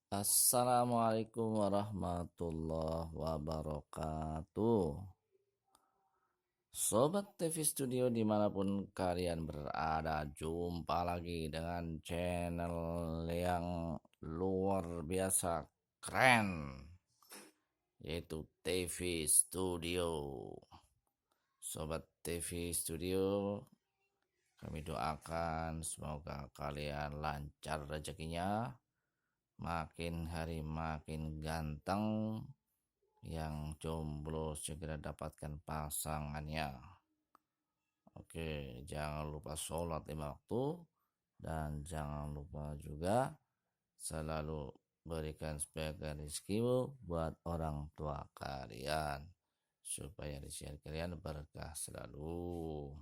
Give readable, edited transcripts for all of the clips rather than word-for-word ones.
Assalamualaikum warahmatullahi wabarakatuh. Sobat TV Studio dimanapun kalian berada, jumpa lagi dengan channel yang luar biasa keren, yaitu TV Studio. Sobat TV Studio, kami doakan semoga kalian lancar rezekinya, makin hari makin ganteng, yang jomblo segera dapatkan pasangannya. Oke, jangan lupa sholat 5 waktu dan jangan lupa juga selalu berikan sebagian rezekimu buat orang tua kalian supaya rezeki kalian berkah selalu.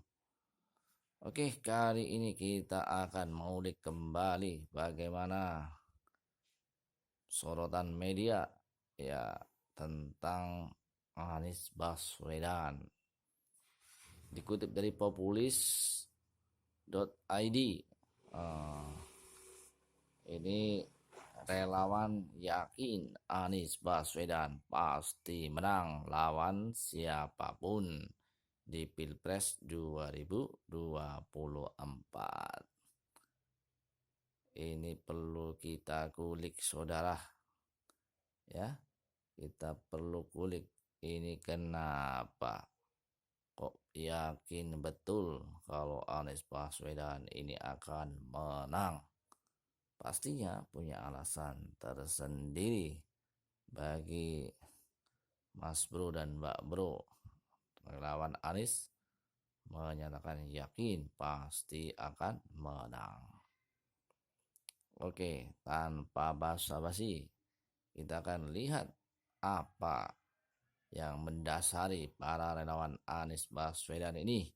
Oke, kali ini kita akan mengulik kembali bagaimana sorotan media ya tentang Anies Baswedan. Dikutip dari populis.id, ini relawan yakin Anies Baswedan pasti menang lawan siapapun di Pilpres 2024. Ini perlu kita kulik saudara ya. Kita perlu kulik ini kenapa kok yakin betul kalau Anies Baswedan ini akan menang. Pastinya punya alasan tersendiri bagi Mas Bro dan Mbak Bro. Relawan Anies menyatakan yakin pasti akan menang. Oke, tanpa basa-basi, kita akan lihat apa yang mendasari para relawan Anies Baswedan ini.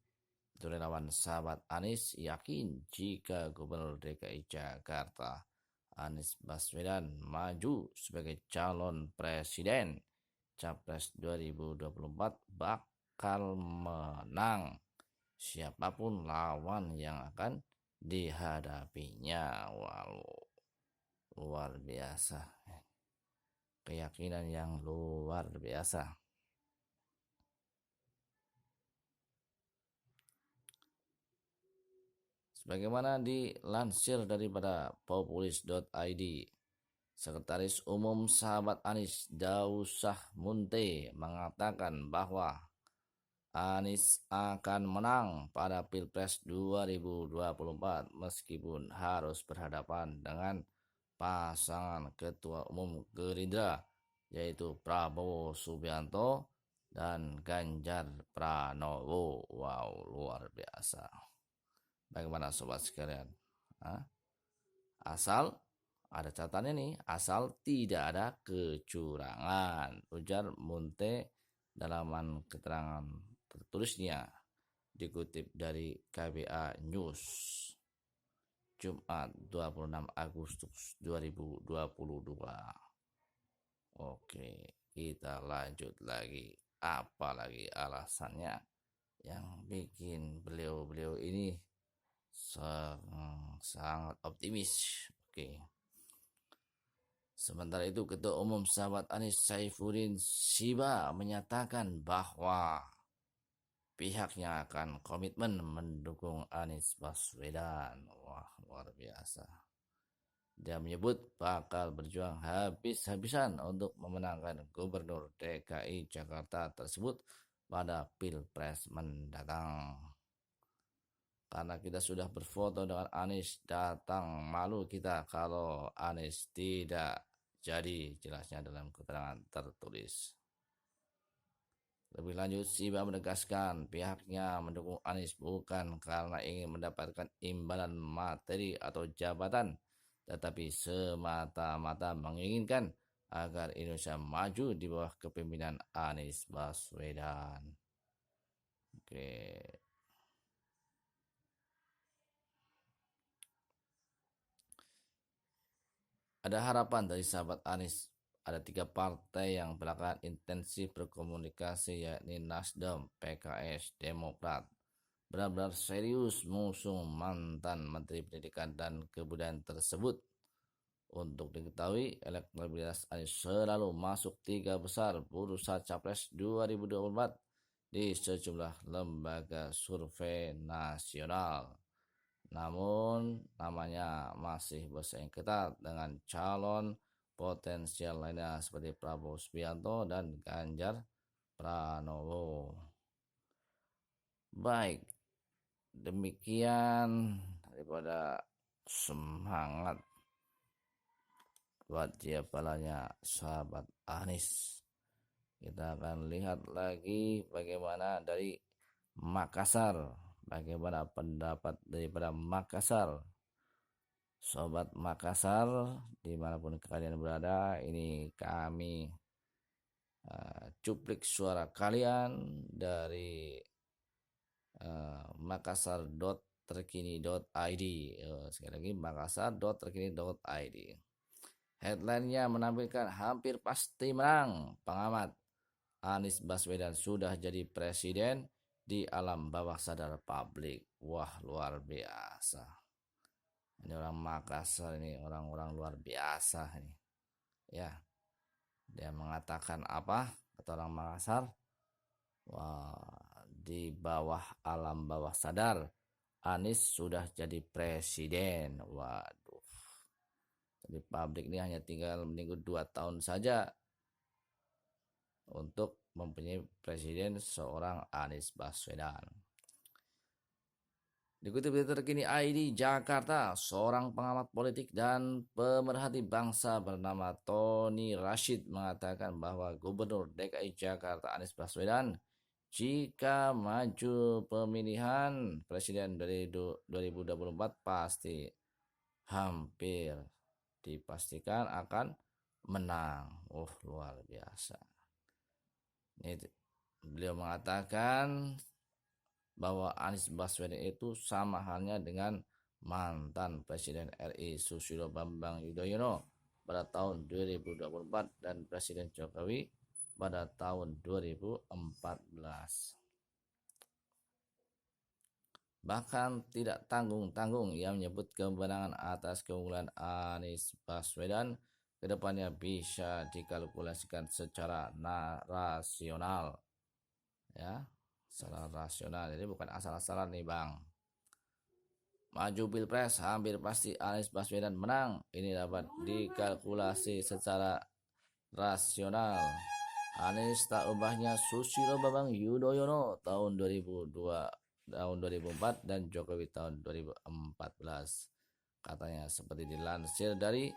Itu relawan sahabat Anies yakin jika Gubernur DKI Jakarta Anies Baswedan maju sebagai calon presiden Capres 2024 bakal menang siapapun lawan yang akan dihadapinya. Walau luar biasa, keyakinan yang luar biasa. Sebagaimana dilansir daripada populis.id, Sekretaris Umum Sahabat Anies Dausah Munte mengatakan bahwa Anies akan menang pada Pilpres 2024 meskipun harus berhadapan dengan pasangan Ketua Umum Gerindra yaitu Prabowo Subianto dan Ganjar Pranowo. Wow, luar biasa. Bagaimana sobat sekalian? Asal ada catatannya nih, asal tidak ada kecurangan, ujar Munte dalam keterangan tertulisnya dikutip dari KBA News Jumat 26 Agustus 2022. Oke, kita lanjut lagi. Apa lagi alasannya yang bikin beliau ini sangat optimis? Oke. Sementara itu, Ketua Umum Sahabat Anies Saifuddin Siba menyatakan bahwa pihaknya akan komitmen mendukung Anies Baswedan. Wah, luar biasa. Dia menyebut bakal berjuang habis-habisan untuk memenangkan Gubernur DKI Jakarta tersebut pada Pilpres mendatang. Karena kita sudah berfoto dengan Anies, datang malu kita kalau Anies tidak jadi, jelasnya dalam keterangan tertulis. Lebih lanjut, Siba menegaskan pihaknya mendukung Anies bukan karena ingin mendapatkan imbalan materi atau jabatan, tetapi semata-mata menginginkan agar Indonesia maju di bawah kepemimpinan Anies Baswedan. Oke. Ada harapan dari sahabat Anies. Ada 3 partai yang belakangan intensif berkomunikasi, yakni Nasdem, PKS, Demokrat. Benar-benar serius mengusung mantan Menteri Pendidikan dan Kebudayaan tersebut Untuk diketahui, elektabilitas Anies selalu masuk 3 besar bursa Capres 2024 di sejumlah lembaga survei nasional. Namun, namanya masih bersaing ketat dengan calon potensial lainnya seperti Prabowo Subianto dan Ganjar Pranowo. Baik, demikian daripada semangat buat balanya sahabat Anies. Kita akan lihat lagi bagaimana dari Makassar. Bagaimana pendapat daripada Makassar. Sobat Makassar, dimanapun kalian berada, ini kami cuplik suara kalian dari makassar.terkini.id. Sekali lagi makassar.terkini.id. Headline-nya menampilkan hampir pasti menang. Pengamat, Anies Baswedan sudah jadi presiden di alam bawah sadar publik. Wah, luar biasa. Ini orang Makassar, ini orang-orang luar biasa ini. Ya, dia mengatakan apa? Kata orang Makassar, wah, di bawah alam bawah sadar, Anies sudah jadi presiden. Waduh. Di publik ini hanya tinggal menunggu 2 tahun saja untuk mempunyai presiden seorang Anies Baswedan. Dikutip dari Terkini ID Jakarta, seorang pengamat politik dan pemerhati bangsa bernama Tony Rashid mengatakan bahwa Gubernur DKI Jakarta Anies Baswedan jika maju pemilihan presiden dari 2024 pasti hampir dipastikan akan menang. Luar biasa. Ini beliau mengatakan bahwa Anies Baswedan itu sama halnya dengan mantan Presiden RI Susilo Bambang Yudhoyono pada tahun 2024 dan Presiden Jokowi pada tahun 2014. Bahkan tidak tanggung-tanggung ia menyebut kemenangan atas keunggulan Anies Baswedan kedepannya bisa dikalkulasikan secara rasional, ya, secara rasional. Jadi bukan asal-asalan nih bang. Maju pilpres hampir pasti Anies Baswedan menang. Ini dapat dikalkulasi secara rasional. Anies tak ubahnya Susilo Bambang Yudhoyono tahun 2004 dan Jokowi tahun 2014. Katanya seperti dilansir dari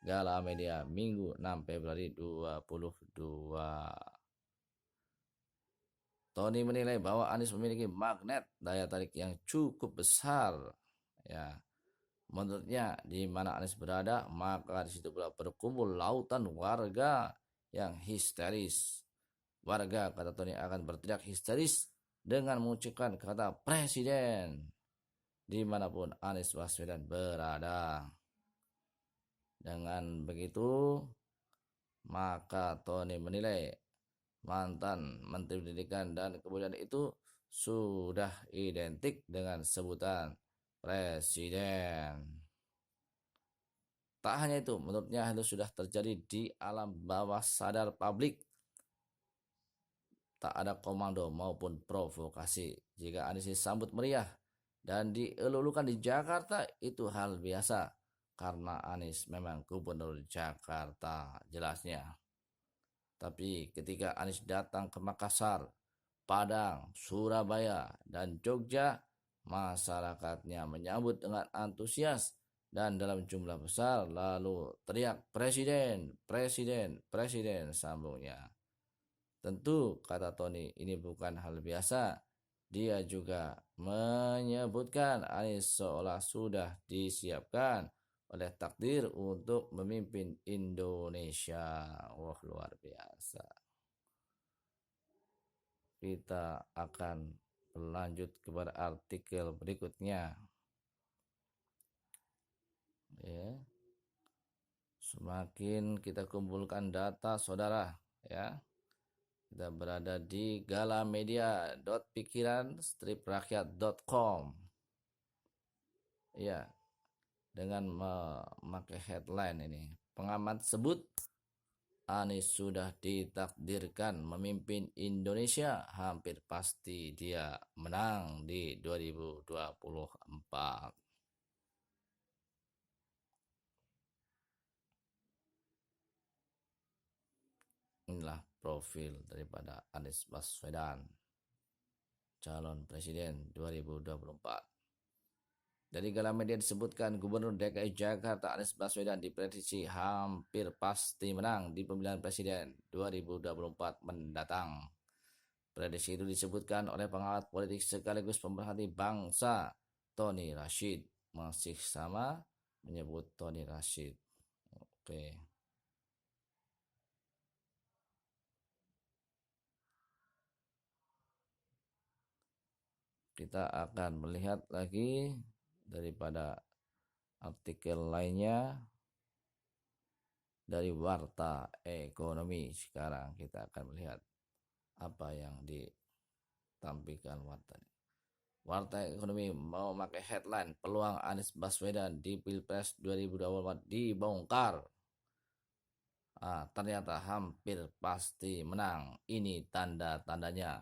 Gala Media Minggu 6 Februari 2022. Tony menilai bahwa Anies memiliki magnet daya tarik yang cukup besar. Ya, menurutnya di mana Anies berada, maka di situ pula berkumpul lautan warga yang histeris. Warga, kata Tony, akan berteriak histeris dengan mengucapkan kata presiden dimanapun Anies Baswedan berada. Dengan begitu, maka Tony menilai mantan Menteri Pendidikan dan Kebudayaan itu sudah identik dengan sebutan presiden. Tak hanya itu, menurutnya itu sudah terjadi di alam bawah sadar publik. Tak ada komando maupun provokasi. Jika Anies disambut meriah dan dielulukan di Jakarta, itu hal biasa. Karena Anies memang gubernur Jakarta, jelasnya. Tapi ketika Anies datang ke Makassar, Padang, Surabaya, dan Jogja, masyarakatnya menyambut dengan antusias dan dalam jumlah besar, lalu teriak presiden, presiden, presiden, sambungnya. Tentu, kata Tony, ini bukan hal biasa. Dia juga menyebutkan Anies seolah sudah disiapkan oleh takdir untuk memimpin Indonesia. Wah, luar biasa. Kita akan berlanjut kepada artikel berikutnya. Ya. Semakin kita kumpulkan data, saudara, ya. Kita berada di galamedia.pikiran-rakyat.com. Ya. dengan memakai headline ini. Pengamat sebut Anies sudah ditakdirkan memimpin Indonesia, hampir pasti dia menang di 2024. Inilah profil daripada Anies Baswedan, calon presiden 2024. Dari Galang Media disebutkan Gubernur DKI Jakarta Anies Baswedan diprediksi hampir pasti menang di pemilihan presiden 2024 mendatang. Prediksi itu disebutkan oleh pengamat politik sekaligus pemerhati bangsa Tony Rashid. Masih sama menyebut Tony Rashid. Oke. Kita akan melihat lagi daripada artikel lainnya dari Warta Ekonomi. Sekarang kita akan melihat apa yang ditampilkan Warta. Warta Ekonomi mau pakai headline peluang Anies Baswedan di Pilpres 2024 dibongkar. Ternyata hampir pasti menang. Ini tanda-tandanya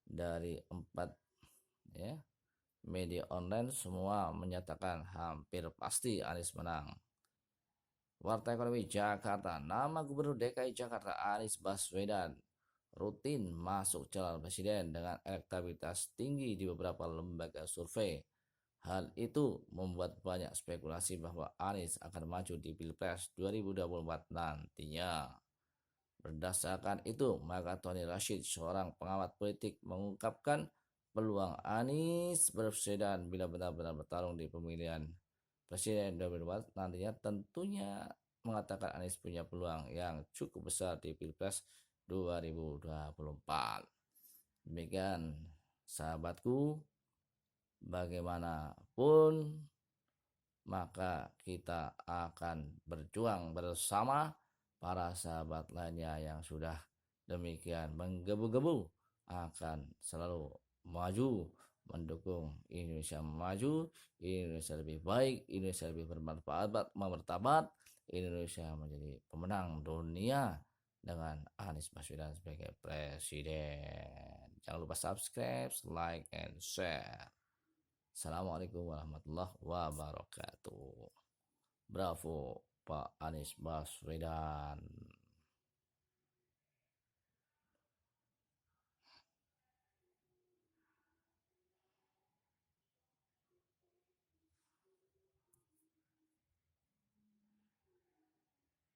dari 4 ya, media online semua menyatakan hampir pasti Anies menang. Warta Ekonomi Jakarta, nama Gubernur DKI Jakarta Anies Baswedan rutin masuk calon presiden dengan elektabilitas tinggi di beberapa lembaga survei. Hal itu membuat banyak spekulasi bahwa Anies akan maju di Pilpres 2024 nantinya. Berdasarkan itu, maka Tony Rashid, seorang pengamat politik, mengungkapkan peluang Anies Baswedan bila benar-benar bertarung di pemilihan presiden 2024 nantinya, tentunya mengatakan Anies punya peluang yang cukup besar di Pilpres 2024. Demikian sahabatku, bagaimanapun maka kita akan berjuang bersama para sahabat lainnya yang sudah demikian menggebu-gebu akan selalu maju mendukung Indonesia maju, Indonesia lebih baik, Indonesia lebih bermartabat, Indonesia menjadi pemenang dunia dengan Anies Baswedan sebagai presiden. Jangan lupa subscribe, like, and share. Assalamualaikum warahmatullahi wabarakatuh. Bravo Pak Anies Baswedan.